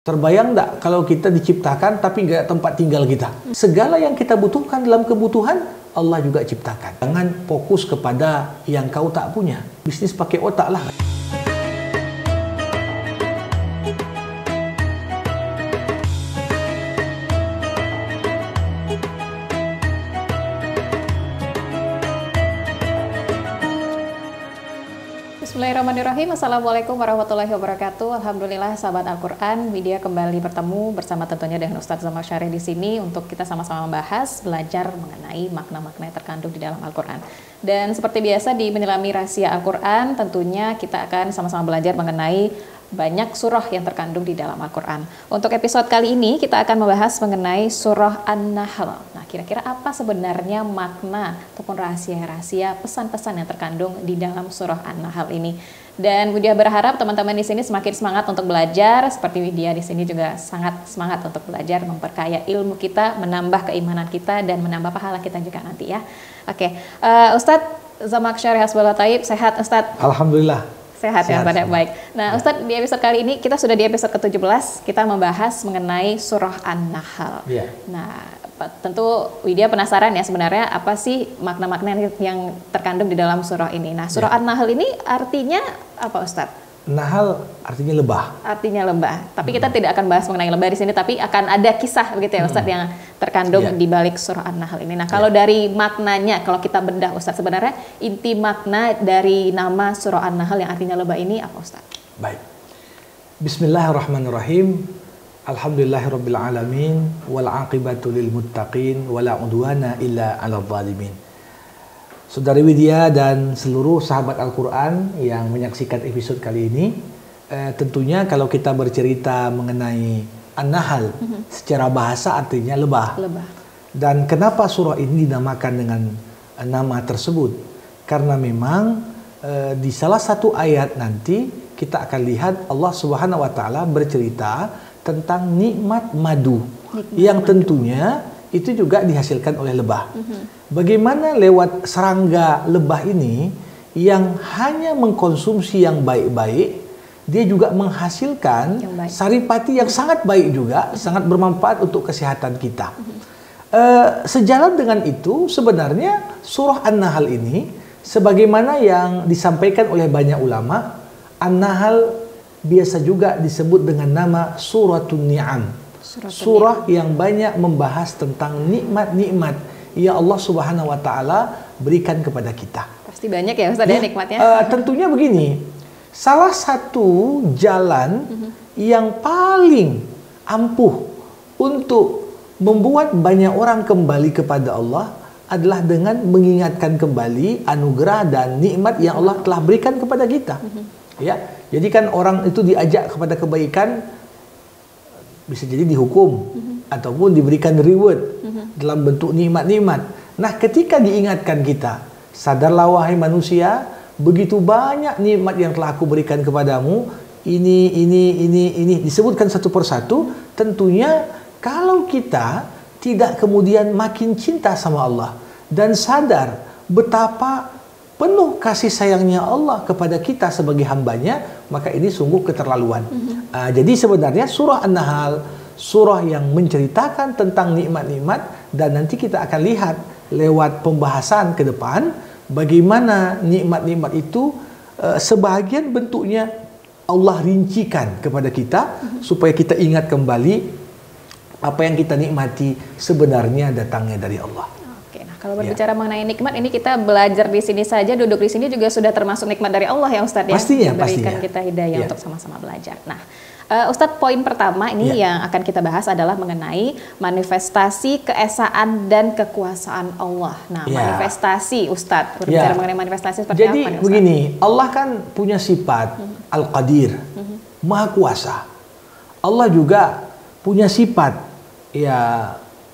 Terbayang nggak kalau kita diciptakan tapi nggak tempat tinggal kita? Segala yang kita butuhkan dalam kebutuhan, Allah juga ciptakan. Jangan fokus kepada yang kau tak punya. Bisnis pakai otak lah. Bismillahirrahmanirrahim. Assalamualaikum warahmatullahi wabarakatuh. Alhamdulillah sahabat Al-Quran, media kembali bertemu bersama tentunya dengan Ustadz Zamak Syarih di sini untuk kita sama-sama membahas, belajar mengenai makna-makna yang terkandung di dalam Al-Quran. Dan seperti biasa di Menyelami Rahasia Al-Quran, tentunya kita akan sama-sama belajar mengenai banyak surah yang terkandung di dalam Al-Quran. Untuk episode kali ini kita akan membahas mengenai surah An-Nahl. Nah, kira-kira apa sebenarnya makna ataupun rahasia-rahasia pesan-pesan yang terkandung di dalam surah An-Nahl ini? Dan Widya berharap teman-teman di sini semakin semangat untuk belajar, seperti Widya di sini juga sangat semangat untuk belajar, memperkaya ilmu kita, menambah keimanan kita, dan menambah pahala kita juga nanti ya. Oke, Ustadz Zamak Syarih Hasbullah Taib, sehat Ustadz? Alhamdulillah. Sehat ya, pada baik. Nah, Ustadz, di episode kali ini kita sudah di episode ke-17, kita membahas mengenai surah An-Nahl. Yeah. Nah, tentu Widya penasaran ya sebenarnya apa sih makna-makna yang terkandung di dalam surah ini. Nah, surah An-Nahl ini artinya apa, Ustadz? Nahl artinya lebah. Artinya lebah. Tapi kita tidak akan bahas mengenai lebah di sini, tapi akan ada kisah begitu ya Ustadz yang terkandung di balik surah An-Nahl ini. Nah, kalau dari maknanya, kalau kita bedah Ustadz, sebenarnya inti makna dari nama surah An-Nahl yang artinya lebah ini apa Ustadz? Baik. Bismillahirrahmanirrahim. Alhamdulillahirabbil alamin wal aqibatu lil muttaqin wala udwana illa 'alal zalimin. Saudari Widya dan seluruh sahabat Al-Quran yang menyaksikan episode kali ini, tentunya kalau kita bercerita mengenai An-Nahl, secara bahasa artinya lebah. Dan kenapa surah ini dinamakan dengan nama tersebut? Karena memang di salah satu ayat nanti kita akan lihat Allah Subhanahu wa taala bercerita tentang nikmat madu yang tentunya itu juga dihasilkan oleh lebah. Bagaimana lewat serangga lebah ini yang hanya mengkonsumsi yang baik-baik, dia juga menghasilkan saripati yang sangat baik juga, sangat bermanfaat untuk kesehatan kita. Sejalan dengan itu, sebenarnya surah An-Nahl ini, sebagaimana yang disampaikan oleh banyak ulama, An-Nahl biasa juga disebut dengan nama Suratun Ni'am. Surah yang banyak membahas tentang nikmat-nikmat yang Allah Subhanahu wa taala berikan kepada kita. Pasti banyak ya Ustaz ya nikmatnya. Tentunya begini. Salah satu jalan yang paling ampuh untuk membuat banyak orang kembali kepada Allah adalah dengan mengingatkan kembali anugerah dan nikmat yang Allah telah berikan kepada kita. Ya. Jadi kan orang itu diajak kepada kebaikan, bisa jadi dihukum ataupun diberikan reward dalam bentuk nikmat-nikmat. Nah, ketika diingatkan kita, sadarlah wahai manusia, begitu banyak nikmat yang telah aku berikan kepadamu, ini disebutkan satu persatu. Tentunya kalau kita tidak kemudian makin cinta sama Allah dan sadar betapa penuh kasih sayangnya Allah kepada kita sebagai hambanya, maka ini sungguh keterlaluan. Jadi sebenarnya surah An-Nahl, surah yang menceritakan tentang nikmat-nikmat, dan nanti kita akan lihat lewat pembahasan ke depan bagaimana nikmat-nikmat itu sebahagian bentuknya Allah rincikan kepada kita supaya kita ingat kembali apa yang kita nikmati sebenarnya datangnya dari Allah. Kalau berbicara mengenai nikmat, ini kita belajar di sini saja, duduk di sini juga sudah termasuk nikmat dari Allah ya Ustadz ya. Pastinya, memberikan kita hidayah untuk sama-sama belajar. Nah, Ustadz, poin pertama ini yang akan kita bahas adalah mengenai manifestasi keesaan dan kekuasaan Allah. Nah, manifestasi Ustadz, berbicara mengenai manifestasi seperti apa nih Ustadz? Jadi begini, Allah kan punya sifat Al-Qadir, Maha Kuasa. Allah juga punya sifat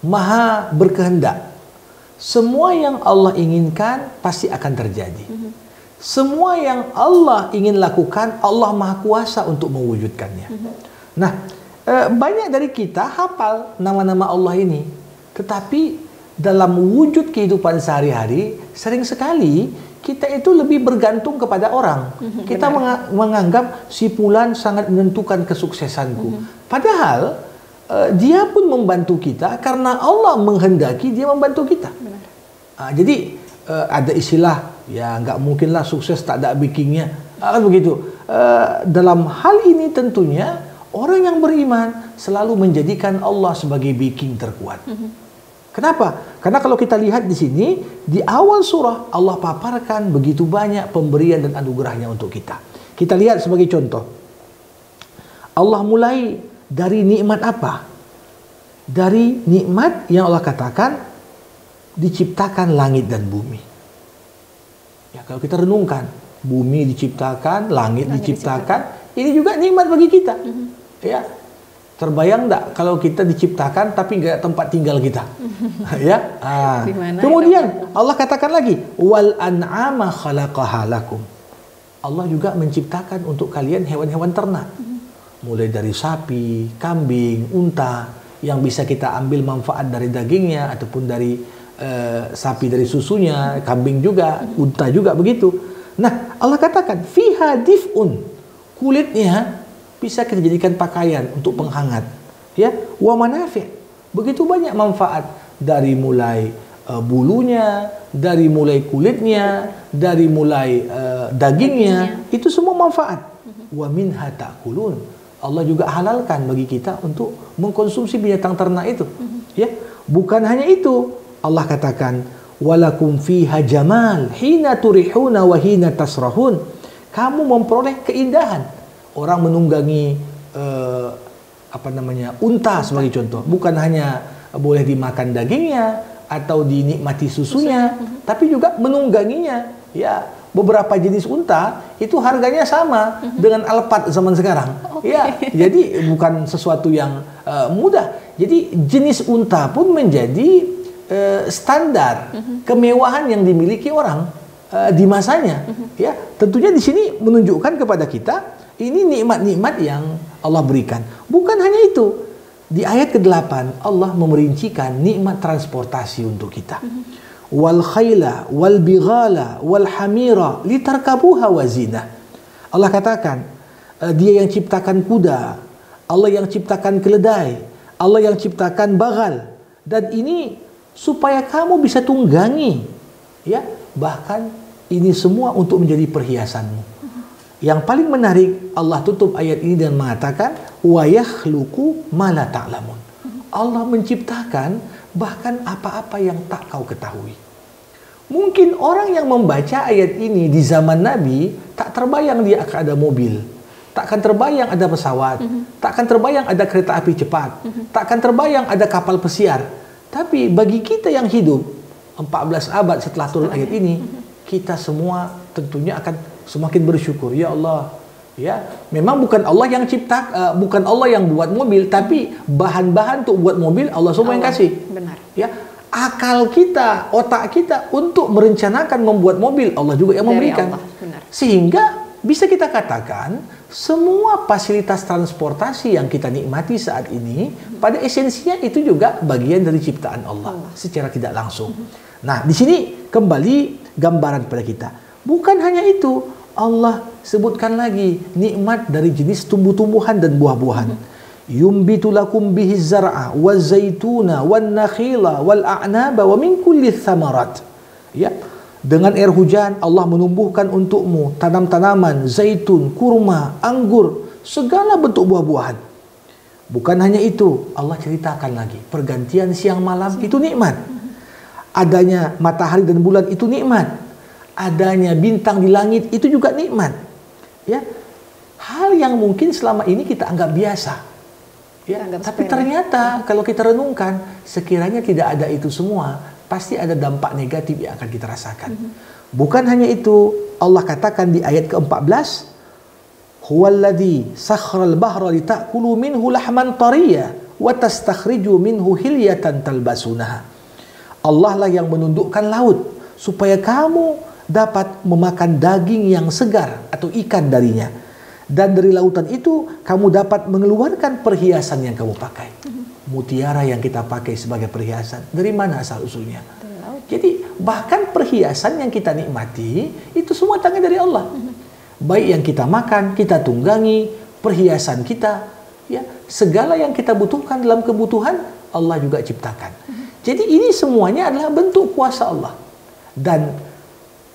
Maha Berkehendak. Semua yang Allah inginkan pasti akan terjadi. Semua yang Allah ingin lakukan, Allah Maha Kuasa untuk mewujudkannya. Nah, banyak dari kita hafal nama-nama Allah ini. Tetapi dalam wujud kehidupan sehari-hari, sering sekali kita itu lebih bergantung kepada orang. Kita menganggap si fulan sangat menentukan kesuksesanku. Padahal dia pun membantu kita karena Allah menghendaki dia membantu kita. Jadi ada istilah, ya nggak mungkinlah sukses tak ada backingnya, kan begitu. Dalam hal ini tentunya orang yang beriman selalu menjadikan Allah sebagai backing terkuat. Kenapa? Karena kalau kita lihat di sini, di awal surah Allah paparkan begitu banyak pemberian dan anugerahnya untuk kita. Kita lihat sebagai contoh. Allah mulai dari nikmat apa? Dari nikmat yang Allah katakan diciptakan langit dan bumi. Ya, kalau kita renungkan, bumi diciptakan, langit diciptakan, ini juga nikmat bagi kita. Ya. Terbayang enggak kalau kita diciptakan tapi enggak tempat tinggal kita? Ya. Kemudian Allah katakan lagi, wal an'ama khalaqaha lakum. Allah juga menciptakan untuk kalian hewan-hewan ternak. Mulai dari sapi, kambing, unta yang bisa kita ambil manfaat dari dagingnya ataupun dari sapi dari susunya, kambing juga, unta juga begitu. Nah, Allah katakan fiha dif'un. Kulitnya bisa kita jadikan pakaian untuk penghangat, ya, wa manafi', begitu banyak manfaat dari mulai bulunya, dari mulai kulitnya, dari mulai dagingnya, itu semua manfaat. Wa minha ta'kulun. Allah juga halalkan bagi kita untuk mengkonsumsi binatang ternak itu, ya. Bukan hanya itu, Allah katakan walakum fiha jamal hina turihuna wa hina tasrahun. Kamu memperoleh keindahan. Orang menunggangi unta sebagai contoh, bukan hanya boleh dimakan dagingnya atau dinikmati susunya, tapi juga menungganginya. Ya, beberapa jenis unta itu harganya sama dengan alpat zaman sekarang. Ya, jadi bukan sesuatu yang mudah. Jadi jenis unta pun menjadi standar kemewahan yang dimiliki orang di masanya. Ya, tentunya di sini menunjukkan kepada kita ini nikmat-nikmat yang Allah berikan. Bukan hanya itu. Di ayat ke-8 Allah memerincikan nikmat transportasi untuk kita. Wal khayla wal bighala wal hamira litarkabuha wa zinah. Allah katakan, Dia yang ciptakan kuda, Allah yang ciptakan keledai, Allah yang ciptakan bagal, dan ini supaya kamu bisa tunggangi, ya. Bahkan ini semua untuk menjadi perhiasanmu. Yang paling menarik, Allah tutup ayat ini dengan mengatakan wa yakhluqu ma la ta'lamun. Allah menciptakan bahkan apa-apa yang tak kau ketahui. Mungkin orang yang membaca ayat ini di zaman Nabi tak terbayang dia akan ada mobil, tak akan terbayang ada pesawat, tak akan terbayang ada kereta api cepat, tak akan terbayang ada kapal pesiar. Tapi bagi kita yang hidup 14 abad setelah turun ayat ini, kita semua tentunya akan semakin bersyukur. Ya Allah, ya, memang bukan Allah yang bukan Allah yang buat mobil, tapi bahan-bahan untuk buat mobil Allah semua yang kasih. Benar. Ya, akal kita, otak kita untuk merencanakan membuat mobil Allah juga yang memberikan. Sehingga bisa kita katakan semua fasilitas transportasi yang kita nikmati saat ini pada esensinya itu juga bagian dari ciptaan Allah secara tidak langsung. Nah, di sini kembali gambaran pada kita. Bukan hanya itu, Allah sebutkan lagi nikmat dari jenis tumbuh-tumbuhan dan buah-buahan. Yumbitu lakum bihi zar'a waz zaituna wan nakhila wal a'naba wa min kulli thamarat. Ya, dengan air hujan Allah menumbuhkan untukmu tanam-tanaman, zaitun, kurma, anggur, segala bentuk buah-buahan. Bukan hanya itu, Allah ceritakan lagi pergantian siang malam itu nikmat. Adanya matahari dan bulan itu nikmat. Adanya bintang di langit itu juga nikmat. Ya, hal yang mungkin selama ini kita anggap biasa. Ya, tapi ternyata kalau kita renungkan, sekiranya tidak ada itu semua, pasti ada dampak negatif yang akan kita rasakan. Bukan hanya itu, Allah katakan di ayat ke-14, huwallazi sakhral bahra litakulu minhu lahman tariya wa tastakhriju minhu hilyatan talbasunaha. Allah lah yang menundukkan laut supaya kamu dapat memakan daging yang segar atau ikan darinya. Dan dari lautan itu kamu dapat mengeluarkan perhiasan yang kamu pakai. Mutiara yang kita pakai sebagai perhiasan, dari mana asal usulnya? Jadi bahkan perhiasan yang kita nikmati itu semua datangnya dari Allah. Baik yang kita makan, kita tunggangi, perhiasan kita, ya, segala yang kita butuhkan dalam kebutuhan Allah juga ciptakan. Jadi ini semuanya adalah bentuk kuasa Allah. Dan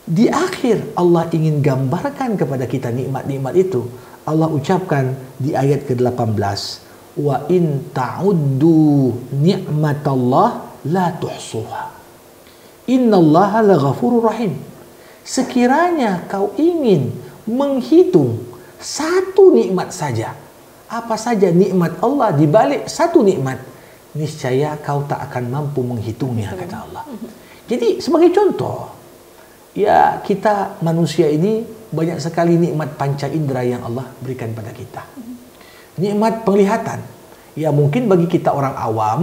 di akhir Allah ingin gambarkan kepada kita nikmat-nikmat itu. Allah ucapkan di ayat ke-18, wa in ta'uddu ni'matallah la tuhsuha. Innallaha laghafurur rahim. Sekiranya kau ingin menghitung satu nikmat saja, apa saja nikmat Allah di balik satu nikmat, niscaya kau tak akan mampu menghitungnya, kata Allah. Jadi sebagai contoh, ya, kita manusia ini banyak sekali nikmat panca indera yang Allah berikan pada kita. Nikmat penglihatan, ya mungkin bagi kita orang awam,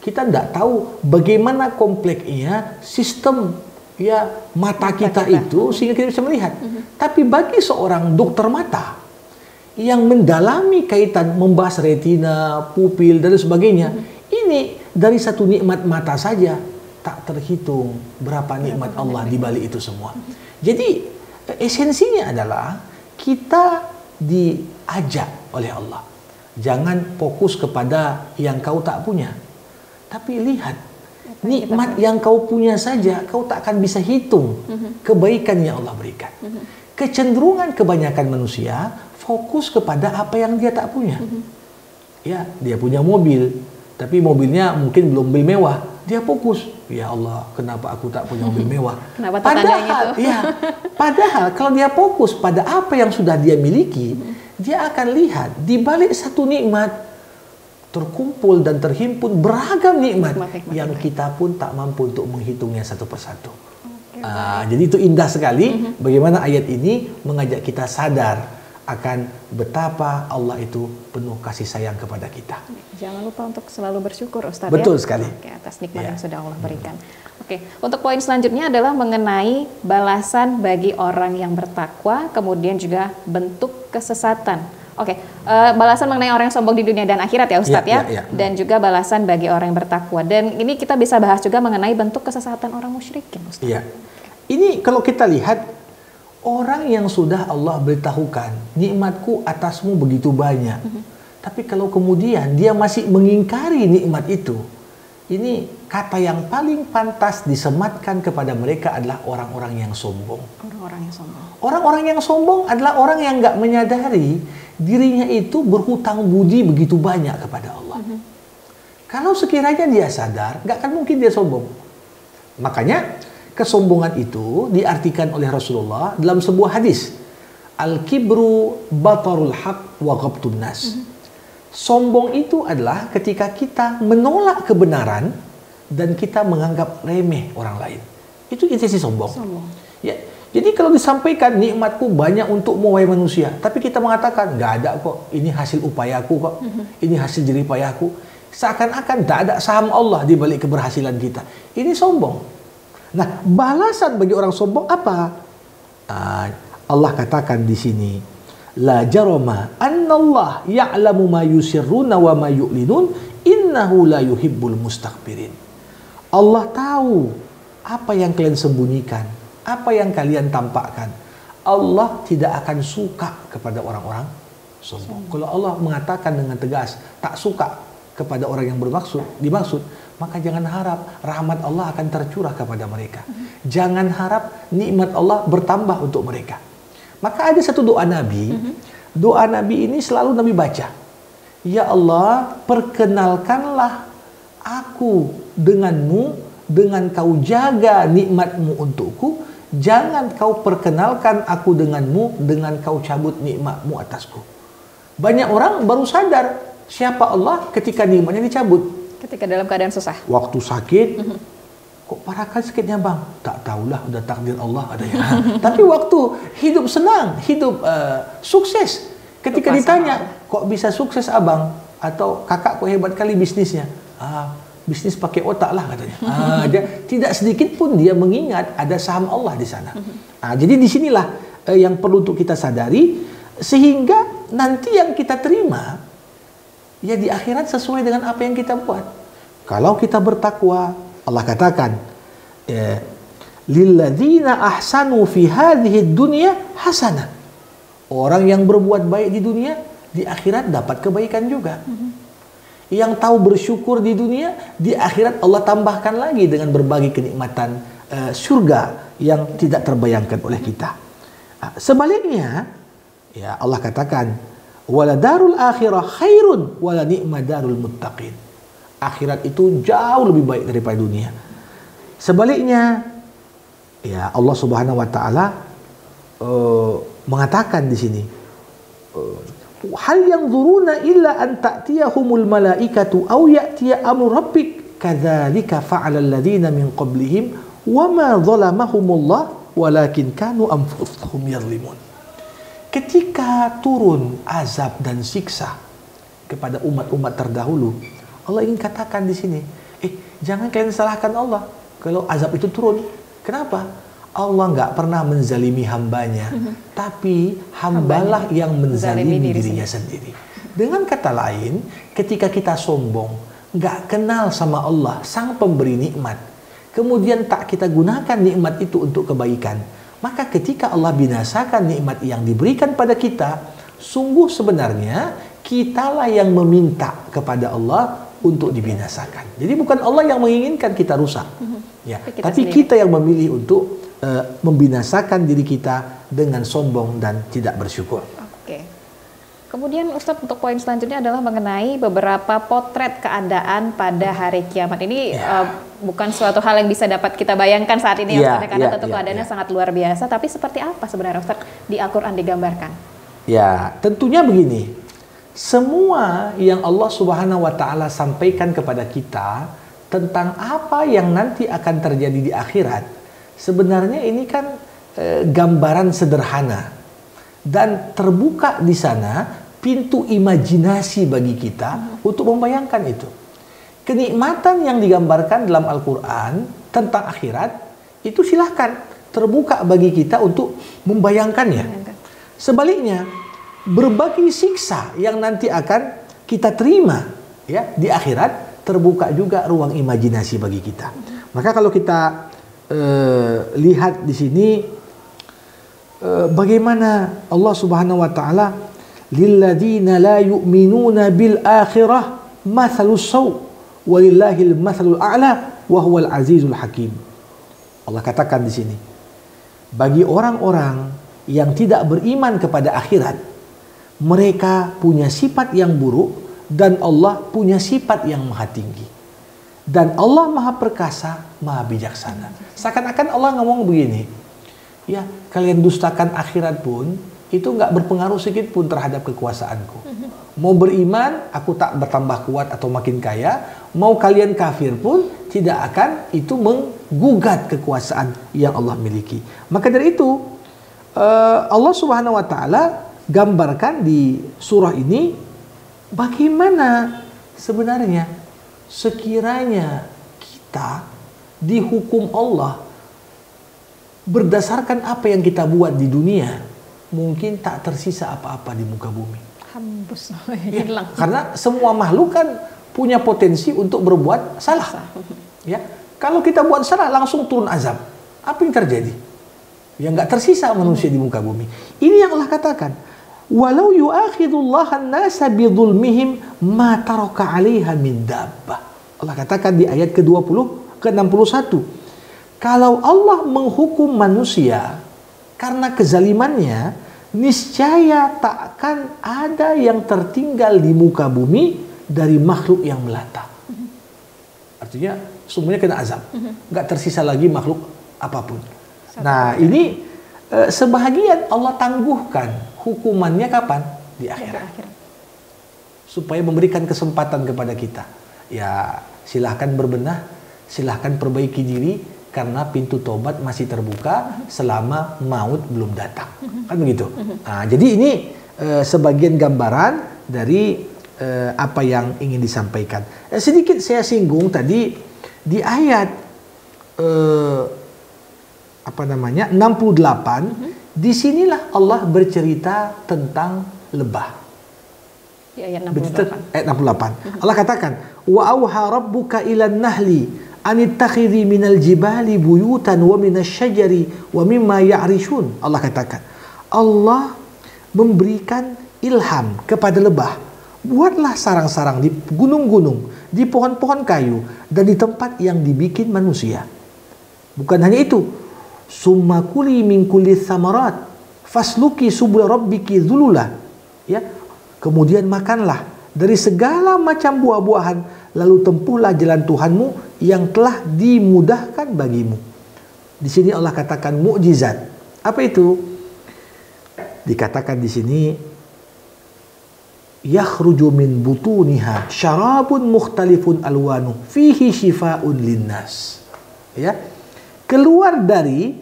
kita tidak tahu bagaimana kompleksnya sistem, ya, mata kita itu sehingga kita bisa melihat. Tapi bagi seorang dokter mata yang mendalami kaitan membahas retina, pupil dan sebagainya, ini dari satu nikmat mata saja tak terhitung berapa nikmat Allah di balik itu semua. Jadi esensinya adalah kita diajak oleh Allah, jangan fokus kepada yang kau tak punya, tapi lihat nikmat yang kau punya saja kau tak akan bisa hitung kebaikan yang Allah berikan. Kecenderungan kebanyakan manusia fokus kepada apa yang dia tak punya. Ya, dia punya mobil, tapi mobilnya mungkin belum mobil mewah. Dia fokus, ya Allah, kenapa aku tak punya mobil mewah? Padahal kalau dia fokus pada apa yang sudah dia miliki, dia akan lihat di balik satu nikmat terkumpul dan terhimpun beragam nikmat yang kita pun tak mampu untuk menghitungnya satu persatu. Jadi itu indah sekali bagaimana ayat ini mengajak kita sadar akan betapa Allah itu penuh kasih sayang kepada kita. Jangan lupa untuk selalu bersyukur, Ustadz. Betul sekali. Oke, atas nikmat yang sudah Allah berikan. Oke, untuk poin selanjutnya adalah mengenai balasan bagi orang yang bertakwa, kemudian juga bentuk kesesatan. Oke, balasan mengenai orang yang sombong di dunia dan akhirat ya Ustadz ya. Dan juga balasan bagi orang yang bertakwa. Dan ini kita bisa bahas juga mengenai bentuk kesesatan orang musyrikin, Ustadz. Iya. Ini kalau kita lihat, orang yang sudah Allah beritahukan, nikmatku atasmu begitu banyak. Tapi kalau kemudian dia masih mengingkari nikmat itu, ini kata yang paling pantas disematkan kepada mereka adalah orang-orang yang sombong. Orang-orang yang sombong. Orang-orang yang sombong adalah orang yang nggak menyadari dirinya itu berhutang budi begitu banyak kepada Allah. Kalau sekiranya dia sadar, nggak akan mungkin dia sombong. Makanya kesombongan itu diartikan oleh Rasulullah dalam sebuah hadis, al-kibru batarul haq wa ghabtun nas. Sombong itu adalah ketika kita menolak kebenaran dan kita menganggap remeh orang lain. Itu esensi sombong. Ya, jadi kalau disampaikan nikmatku banyak untukmu wahai manusia, tapi kita mengatakan nggak ada kok, ini hasil upayaku kok, ini hasil jerih payahku, seakan-akan tidak ada saham Allah di balik keberhasilan kita. Ini sombong. Nah, balasan bagi orang sombong apa? Allah katakan di sini, la jarama annallah ya'lamu ma yusirruna wa ma yu'linun innahu la yuhibbul mustakbirin. Allah tahu apa yang kalian sembunyikan, apa yang kalian tampakkan. Allah tidak akan suka kepada orang-orang sombong. Kalau Allah mengatakan dengan tegas tak suka kepada orang yang dimaksud, maka jangan harap rahmat Allah akan tercurah kepada mereka. Jangan harap nikmat Allah bertambah untuk mereka. Maka ada satu doa Nabi. Doa Nabi ini selalu Nabi baca. Ya Allah, perkenalkanlah aku denganmu dengan kau jaga nikmatmu untukku. Jangan kau perkenalkan aku denganmu dengan kau cabut nikmatmu atasku. Banyak orang baru sadar siapa Allah ketika nikmatnya dicabut. Ketika dalam keadaan susah. Waktu sakit, kok parah kan sakitnya bang? Tak tahulah, udah takdir Allah adanya. Tapi waktu hidup senang, hidup sukses, ketika ditanya, kok bisa sukses abang? Atau kakak kok hebat kali bisnisnya? Bisnis pakai otak lah katanya. Dia tidak sedikit pun dia mengingat ada saham Allah di sana. Jadi disinilah yang perlu untuk kita sadari, sehingga nanti yang kita terima ya di akhirat sesuai dengan apa yang kita buat. Kalau kita bertakwa, Allah katakan, Ya, lilladzina ahsanu fi hadhihi dunya hasanah. Orang yang berbuat baik di dunia, di akhirat dapat kebaikan juga. Yang tahu bersyukur di dunia, di akhirat Allah tambahkan lagi dengan berbagai kenikmatan surga yang tidak terbayangkan oleh kita. Sebaliknya, ya Allah katakan, wala darul akhirah khairun wala ni'ma darul muttaqin. Akhirat itu jauh lebih baik daripada dunia. Sebaliknya, ya Allah Subhanahu wa taala mengatakan di sini, hal yanzuruna illa an ta'tiyahumul malaikatu aw ya'tiya amru rabbik kadzalika fa'ala alladziina min qablihim wa ma zalamahumullah walakin kanu anfusahum yadhlimun. Ketika turun azab dan siksa kepada umat-umat terdahulu, Allah ingin katakan di sini, jangan kalian salahkan Allah kalau azab itu turun. Kenapa? Allah nggak pernah menzalimi hambanya, tapi hambalah yang menzalimi dirinya sendiri. Dengan kata lain, ketika kita sombong, nggak kenal sama Allah, sang pemberi nikmat, kemudian tak kita gunakan nikmat itu untuk kebaikan, maka ketika Allah binasakan nikmat yang diberikan pada kita, sungguh sebenarnya kitalah yang meminta kepada Allah untuk dibinasakan. Jadi bukan Allah yang menginginkan kita rusak, ya, tapi kita yang memilih untuk membinasakan diri kita dengan sombong dan tidak bersyukur. Oke. Kemudian Ustadz, untuk poin selanjutnya adalah mengenai beberapa potret keadaan pada hari kiamat. Ini bukan suatu hal yang bisa dapat kita bayangkan saat ini, karena tentu keadaannya sangat luar biasa. Tapi seperti apa sebenarnya Ustadz di Al-Quran digambarkan? Ya, tentunya begini. Semua yang Allah Subhanahu wa taala sampaikan kepada kita tentang apa yang nanti akan terjadi di akhirat, sebenarnya ini kan gambaran sederhana dan terbuka di sana pintu imajinasi bagi kita untuk membayangkan itu. Kenikmatan yang digambarkan dalam Al-Quran tentang akhirat itu silahkan terbuka bagi kita untuk membayangkannya. Sebaliknya, berbagai siksa yang nanti akan kita terima ya di akhirat terbuka juga ruang imajinasi bagi kita. Maka kalau kita lihat di sini bagaimana Allah Subhanahu wa taala, lilladzina la yu'minuna bil akhirah mathalus saw walillahil mathalul a'la wa huwal azizul hakim. Allah katakan di sini, bagi orang-orang yang tidak beriman kepada akhirat, mereka punya sifat yang buruk dan Allah punya sifat yang maha tinggi. Dan Allah maha perkasa, maha bijaksana. Seakan-akan Allah ngomong begini, ya kalian dustakan akhirat pun itu nggak berpengaruh sedikit pun terhadap kekuasaanku. Mau beriman, aku tak bertambah kuat atau makin kaya. Mau kalian kafir pun tidak akan itu menggugat kekuasaan yang Allah miliki. Maka dari itu Allah Subhanahu wa taala gambarkan di surah ini bagaimana sebenarnya sekiranya kita dihukum Allah berdasarkan apa yang kita buat di dunia, mungkin tak tersisa apa-apa di muka bumi. Hambus, ya, karena semua makhluk kan punya potensi untuk berbuat salah. Ya, kalau kita buat salah langsung turun azab. Apa yang terjadi? Ya nggak tersisa manusia di muka bumi. Ini yang Allah katakan. Walau yu'akhidullahan nasa bidzulmihim ma taraka 'alaiha min dabbah. Allah katakan di ayat ke-20 ke-61. Kalau Allah menghukum manusia karena kezalimannya, niscaya takkan ada yang tertinggal di muka bumi dari makhluk yang melata. Artinya semuanya kena azab. Nggak tersisa lagi makhluk apapun. Nah, ini sebahagian Allah tangguhkan hukumannya kapan? Di akhirat. Supaya memberikan kesempatan kepada kita. Ya, silahkan berbenah, silahkan perbaiki diri, karena pintu tobat masih terbuka selama maut belum datang. Kan begitu. Nah, jadi ini sebagian gambaran dari apa yang ingin disampaikan. Sedikit saya singgung tadi di ayat 68. Disinilah Allah bercerita tentang lebah. Di ayat 68. Ayat 68. Allah katakan, wa auha rabbuka ilan nahli anittakhidhi minal jibali buyutan wa minasyajari wa mimma ya'rishun. Allah katakan, Allah memberikan ilham kepada lebah, buatlah sarang-sarang di gunung-gunung, di pohon-pohon kayu, dan di tempat yang dibikin manusia. Bukan hanya itu, summa kuli min kulli thamarat fasluki subula rabbiki dzulula. Ya, kemudian makanlah dari segala macam buah-buahan, lalu tempuhlah jalan Tuhanmu yang telah dimudahkan bagimu. Di sini Allah katakan mukjizat. Apa itu? Dikatakan di sini, yakhruju min butuniha syarabun mukhtalifun alwanu fihi shifaa'un linnas. Ya, keluar dari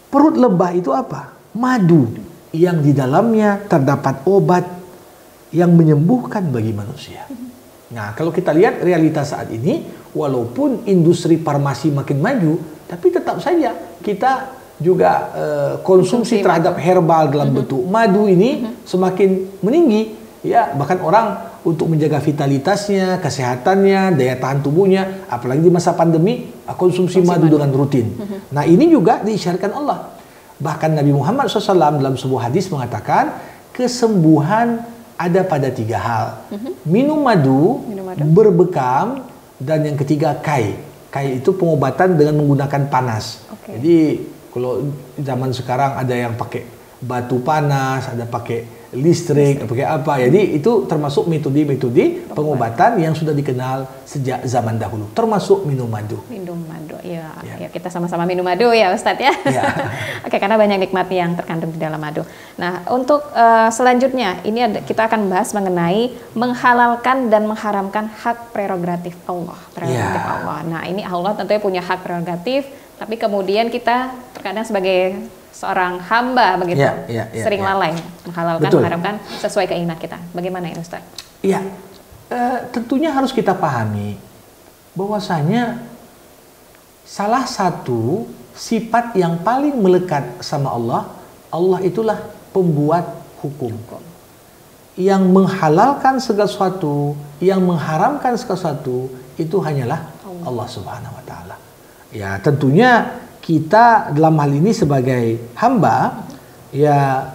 perut lebah itu apa? Madu yang di dalamnya terdapat obat yang menyembuhkan bagi manusia. Nah, kalau kita lihat realitas saat ini, walaupun industri farmasi makin maju, tapi tetap saja kita juga konsumsi terhadap herbal dalam bentuk madu ini semakin meninggi. Ya, bahkan orang untuk menjaga vitalitasnya, kesehatannya, daya tahan tubuhnya, apalagi di masa pandemi, konsumsi madu dengan rutin. Nah, ini juga diisyaratkan Allah. Bahkan Nabi Muhammad SAW dalam sebuah hadis mengatakan, kesembuhan ada pada 3 hal. Minum madu, berbekam, dan yang ketiga kai. Kai itu pengobatan dengan menggunakan panas. Jadi kalau zaman sekarang ada yang pakai batu panas, ada pakai listrik, pakai apa. Jadi itu termasuk metode-metode pengobatan yang sudah dikenal sejak zaman dahulu, termasuk minum madu. Minum madu, ya. Ya, kita sama-sama minum madu ya Ustadz ya. Ya. Oke, karena banyak nikmat yang terkandung di dalam madu. Nah, untuk selanjutnya ini kita akan bahas mengenai menghalalkan dan mengharamkan hak prerogatif Allah. Allah. Nah, ini Allah tentunya punya hak prerogatif, tapi kemudian kita terkadang sebagai seorang hamba begitu sering lalai menghalalkan, mengharamkan sesuai keinginan kita. Bagaimana ya Ustaz? Iya, tentunya harus kita pahami bahwasanya salah satu sifat yang paling melekat sama Allah, Allah itulah pembuat hukum. Yang menghalalkan segala sesuatu, yang mengharamkan segala sesuatu, itu hanyalah Allah Subhanahu wa taala. Ya, tentunya kita dalam hal ini sebagai hamba, ya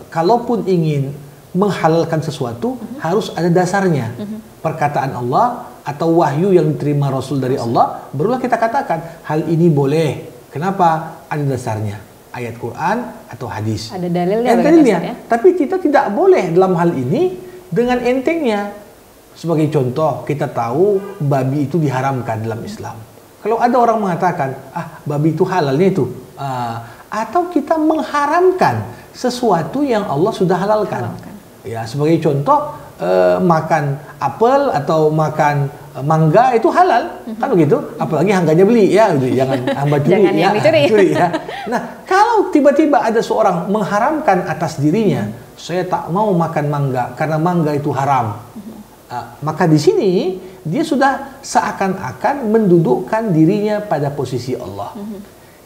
kalaupun ingin menghalalkan sesuatu harus ada dasarnya. Perkataan Allah atau wahyu yang diterima Rasul dari Allah, barulah kita katakan hal ini boleh. Kenapa? Ada dasarnya. Ayat Quran atau hadis. Ada dalilnya. Tapi kita tidak boleh dalam hal ini dengan entengnya. Sebagai contoh, kita tahu babi itu diharamkan dalam Islam. Kalau ada orang mengatakan, babi itu halalnya itu, atau kita mengharamkan sesuatu yang Allah sudah halalkan. Ya, sebagai contoh, makan apel atau makan mangga itu halal, kan begitu? Apalagi harganya beli, ya, jangan hamba curi, curi, ya. Nah, kalau tiba-tiba ada seorang mengharamkan atas dirinya, saya tak mau makan mangga karena mangga itu haram, maka di sini dia sudah seakan-akan mendudukkan dirinya pada posisi Allah.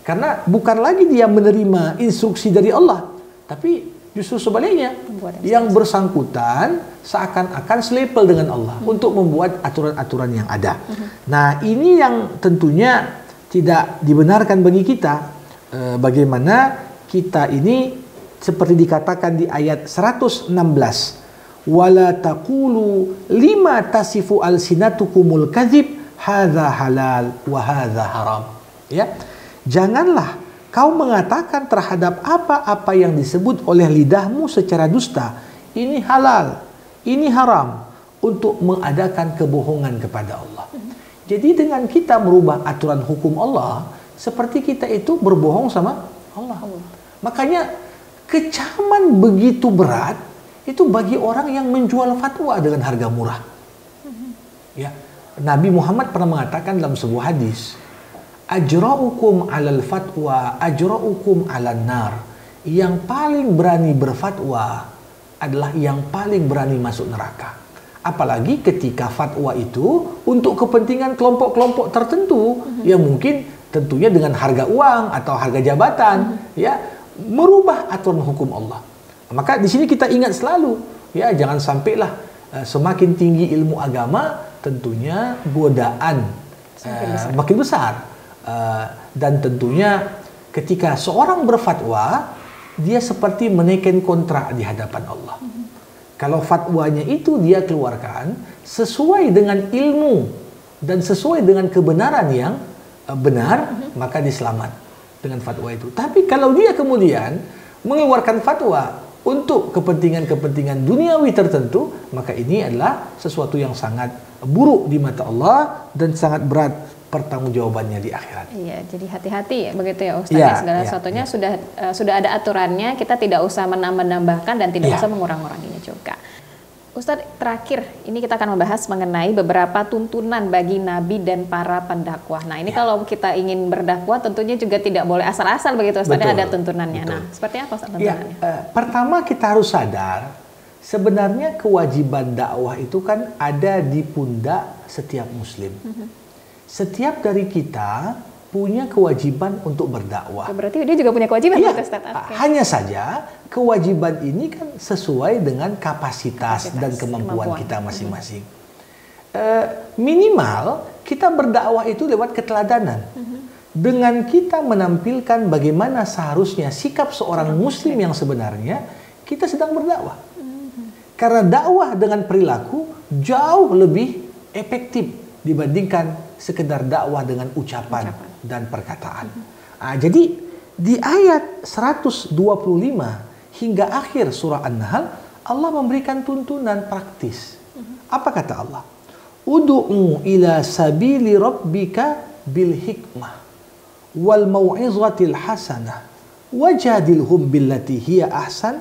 Karena bukan lagi dia menerima instruksi dari Allah, tapi justru sebaliknya, yang bersangkutan seakan-akan selepel dengan Allah untuk membuat aturan-aturan yang ada. Nah, ini yang tentunya tidak dibenarkan bagi kita. Bagaimana kita ini seperti dikatakan di ayat 116. Wala taqulu lima tasifu alsinatukumul kadzib hadza halal wa hadza haram. Ya. Janganlah kau mengatakan terhadap apa-apa yang disebut oleh lidahmu secara dusta, ini halal, ini haram, untuk mengadakan kebohongan kepada Allah. Jadi dengan kita merubah aturan hukum Allah, seperti kita itu berbohong sama Allah. Makanya kecaman begitu berat itu bagi orang yang menjual fatwa dengan harga murah. Ya, Nabi Muhammad pernah mengatakan dalam sebuah hadis, ajra'ukum 'alal fatwa, ajra'ukum 'alan nar. Yang paling berani berfatwa adalah yang paling berani masuk neraka. Apalagi ketika fatwa itu untuk kepentingan kelompok-kelompok tertentu yang mungkin tentunya dengan harga uang atau harga jabatan, ya, merubah aturan hukum Allah. Maka di sini kita ingat selalu, ya, jangan sampailah semakin tinggi ilmu agama, tentunya godaan makin besar. Dan tentunya ketika seorang berfatwa, dia seperti menaikkan kontrak di hadapan Allah. Kalau fatwanya itu dia keluarkan sesuai dengan ilmu dan sesuai dengan kebenaran yang benar, maka dia selamat dengan fatwa itu. Tapi kalau dia kemudian mengeluarkan fatwa untuk kepentingan-kepentingan duniawi tertentu, maka ini adalah sesuatu yang sangat buruk di mata Allah dan sangat berat pertanggungjawabannya di akhirat. Iya, jadi hati-hati ya begitu ya Ustaz. Ya, segala sesuatunya sudah ada aturannya, kita tidak usah menambah-nambahkan dan tidak usah mengurang-nguranginya juga. Ustadz, terakhir ini kita akan membahas mengenai beberapa tuntunan bagi nabi dan para pendakwah. Nah, ini kalau kita ingin berdakwah tentunya juga tidak boleh asal-asal begitu Ustadz, ada tuntunannya. Betul. Nah, seperti apa Ustadz tuntunannya? Pertama kita harus sadar sebenarnya kewajiban dakwah itu kan ada di pundak setiap muslim. Setiap dari kita punya kewajiban untuk berdakwah. Berarti dia juga punya kewajiban ya, Ustaz. Hanya saja kewajiban ini kan sesuai dengan kapasitas dan kemampuan kita masing-masing. Minimal kita berdakwah itu lewat keteladanan. Dengan kita menampilkan bagaimana seharusnya sikap seorang muslim yang sebenarnya, kita sedang berdakwah. Karena dakwah dengan perilaku jauh lebih efektif dibandingkan sekedar dakwah dengan ucapan dan perkataan. Jadi di ayat 125 hingga akhir surah An-Nahl, Allah memberikan tuntunan praktis. Apa kata Allah? Ud'u ila sabili rabbika bil hikmah wal mau'izatil hasanah wajadilhum billati hiya ahsan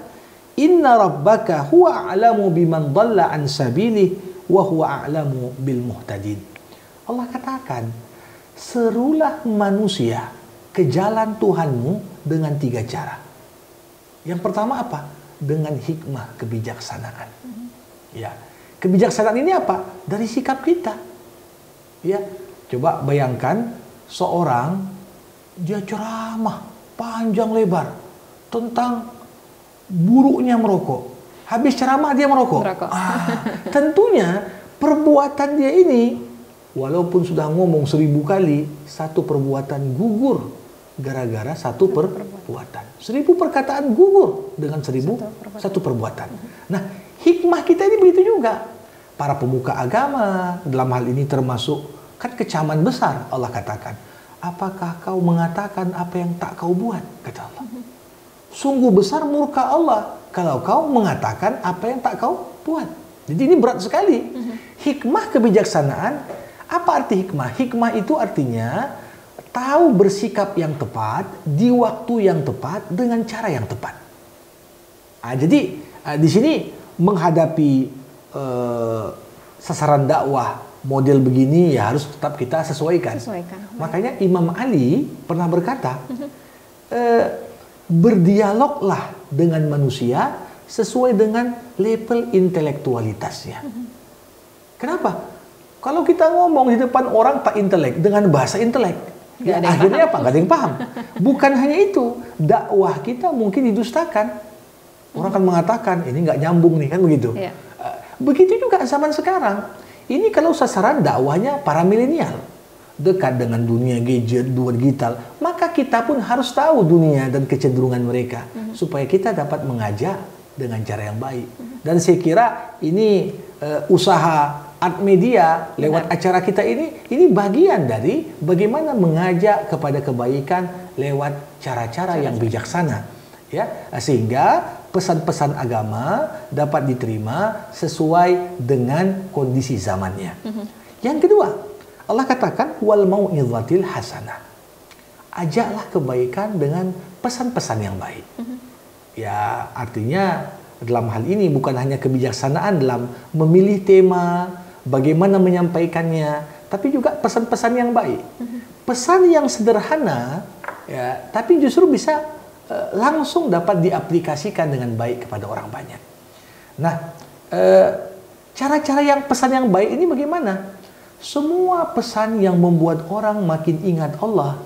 inna rabbaka huwa a'lamu biman dhalla an sabilihi wa huwa a'lamu bil muhtadin. Allah katakan, serulah manusia ke jalan Tuhanmu dengan 3 cara. Yang pertama apa? Dengan hikmah, kebijaksanaan. Ya, kebijaksanaan ini apa? Dari sikap kita. Ya, coba bayangkan seorang dia ceramah panjang lebar tentang buruknya merokok. Habis ceramah dia merokok. Tentunya perbuatan dia ini walaupun sudah ngomong 1000 kali, satu perbuatan gugur gara-gara satu perbuatan. 1000 perkataan gugur dengan satu perbuatan. Nah, hikmah kita ini begitu juga. Para pemuka agama dalam hal ini termasuk kan kecaman besar. Allah katakan, apakah kau mengatakan apa yang tak kau buat? Kata Allah. Sungguh besar murka Allah kalau kau mengatakan apa yang tak kau buat. Jadi ini berat sekali. Hikmah kebijaksanaan. Apa arti hikmah? Hikmah itu artinya tahu bersikap yang tepat di waktu yang tepat dengan cara yang tepat. Jadi di sini menghadapi sasaran dakwah model begini ya harus tetap kita sesuaikan. Makanya Imam Ali pernah berkata, berdialoglah dengan manusia sesuai dengan level intelektualitasnya. Kenapa? Kalau kita ngomong di depan orang tak intelek dengan bahasa intelek, ya, akhirnya apa? Gak ada yang paham. Bukan hanya itu, dakwah kita mungkin didustakan. Orang akan mengatakan ini nggak nyambung nih, kan begitu. Begitu juga zaman sekarang. Ini kalau sasaran dakwahnya para milenial, dekat dengan dunia gadget, dunia digital, maka kita pun harus tahu dunia dan kecenderungan mereka supaya kita dapat mengajak dengan cara yang baik. Dan saya kira ini usaha Art Media lewat acara kita ini bagian dari bagaimana mengajak kepada kebaikan lewat cara-cara yang bijaksana, ya, sehingga pesan-pesan agama dapat diterima sesuai dengan kondisi zamannya. Yang kedua, Allah katakan wal mau'izatil hasanah. Ajaklah kebaikan dengan pesan-pesan yang baik. Ya, artinya dalam hal ini bukan hanya kebijaksanaan dalam memilih tema, bagaimana menyampaikannya, tapi juga pesan-pesan yang baik. Pesan yang sederhana, ya, tapi justru bisa langsung dapat diaplikasikan dengan baik kepada orang banyak. Nah, cara-cara yang pesan yang baik ini bagaimana? Semua pesan yang membuat orang makin ingat Allah,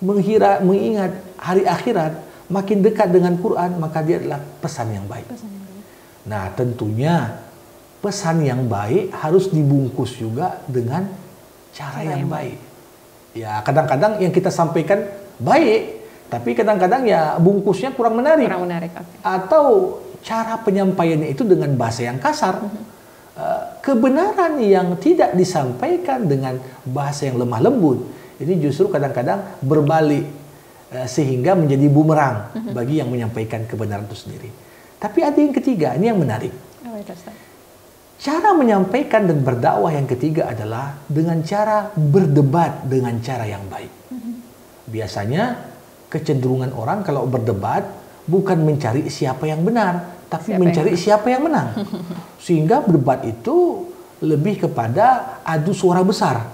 mengingat hari akhirat, makin dekat dengan Quran, maka dia adalah pesan yang baik. Nah, tentunya pesan yang baik harus dibungkus juga dengan cara yang baik. Ya, kadang-kadang yang kita sampaikan baik, tapi kadang-kadang ya bungkusnya kurang menarik. Kurang menarik. Okay. Atau cara penyampaiannya itu dengan bahasa yang kasar. Kebenaran yang tidak disampaikan dengan bahasa yang lemah lembut, ini justru kadang-kadang berbalik sehingga menjadi bumerang bagi yang menyampaikan kebenaran itu sendiri. Tapi ada yang ketiga, ini yang menarik. Cara menyampaikan dan berdakwah yang ketiga adalah dengan cara berdebat dengan cara yang baik. Biasanya kecenderungan orang kalau berdebat bukan mencari siapa yang benar, tapi mencari siapa yang menang. Sehingga berdebat itu lebih kepada adu suara besar.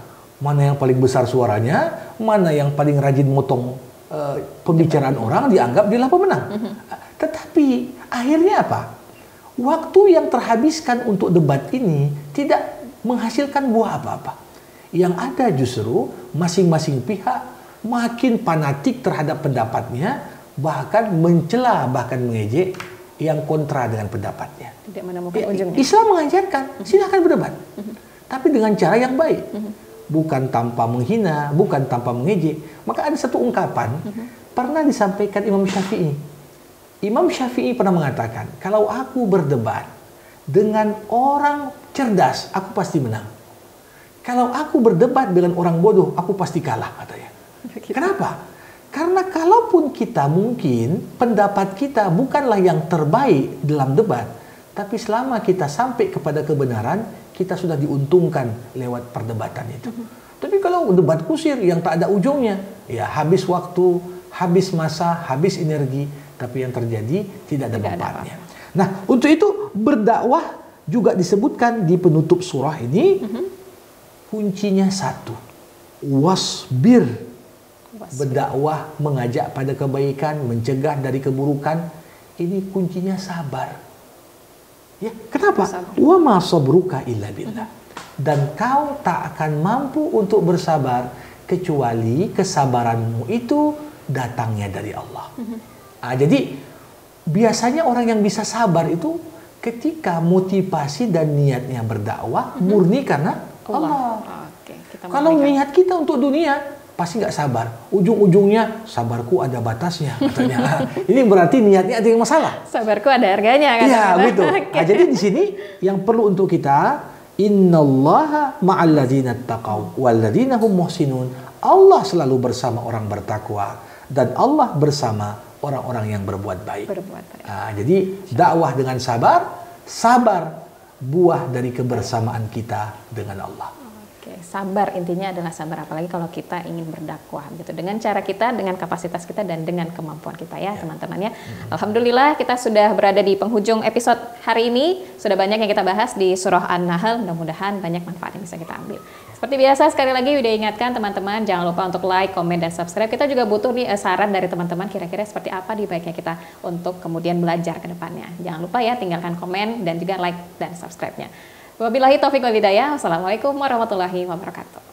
Mana yang paling besar suaranya, mana yang paling rajin motong pembicaraan orang, dianggap dialah pemenang. Tetapi akhirnya apa? Waktu yang terhabiskan untuk debat ini tidak menghasilkan buah apa-apa. Yang ada justru masing-masing pihak makin fanatik terhadap pendapatnya, bahkan mencela, bahkan mengejek yang kontra dengan pendapatnya. Tidak menemukan ujungnya. Islam mengajarkan silakan berdebat, tapi dengan cara yang baik, bukan tanpa menghina, bukan tanpa mengejek. Maka ada satu ungkapan pernah disampaikan Imam Syafi'i. Imam Syafi'i pernah mengatakan, kalau aku berdebat dengan orang cerdas, aku pasti menang. Kalau aku berdebat dengan orang bodoh, aku pasti kalah, katanya. Kenapa? Karena kalaupun kita mungkin pendapat kita bukanlah yang terbaik dalam debat, tapi selama kita sampai kepada kebenaran, kita sudah diuntungkan lewat perdebatan itu. Tapi kalau debat kusir yang tak ada ujungnya, ya habis waktu, habis masa, habis energi, tapi yang terjadi tidak ada manfaatnya. Nah, untuk itu berdakwah juga disebutkan di penutup surah ini, kuncinya satu, wasbir. Berdakwah, mengajak pada kebaikan, mencegah dari keburukan, ini kuncinya sabar. Ya, kenapa? Wa ma sabruka illa billah. Dan kau tak akan mampu untuk bersabar kecuali kesabaranmu itu datangnya dari Allah. Jadi biasanya orang yang bisa sabar itu ketika motivasi dan niatnya berdakwah murni karena Allah. Kalau niat kita untuk dunia, pasti nggak sabar. Ujung-ujungnya sabarku ada batasnya, katanya. Ini berarti niatnya ada yang masalah. Sabarku ada harganya, kan? Iya, gitu. Nah, jadi di sini yang perlu untuk kita, innallaha ma'al ladzina taqaw wal ladzina hum muhsinun. Allah selalu bersama orang bertakwa dan Allah bersama orang-orang yang berbuat baik. Jadi dakwah dengan sabar, sabar buah dari kebersamaan kita dengan Allah. Oke, sabar intinya adalah sabar, apalagi kalau kita ingin berdakwah gitu, dengan cara kita, dengan kapasitas kita dan dengan kemampuan kita ya teman-teman ya. Alhamdulillah kita sudah berada di penghujung episode hari ini. Sudah banyak yang kita bahas di surah An-Nahl, mudah-mudahan banyak manfaat yang bisa kita ambil. Seperti biasa, sekali lagi Widya ingatkan teman-teman jangan lupa untuk like, komen, dan subscribe. Kita juga butuh nih saran dari teman-teman kira-kira seperti apa di baiknya kita untuk kemudian belajar ke depannya. Jangan lupa ya tinggalkan komen dan juga like dan subscribe-nya. Wabillahi taufiq wal hidayah. Wassalamualaikum warahmatullahi wabarakatuh.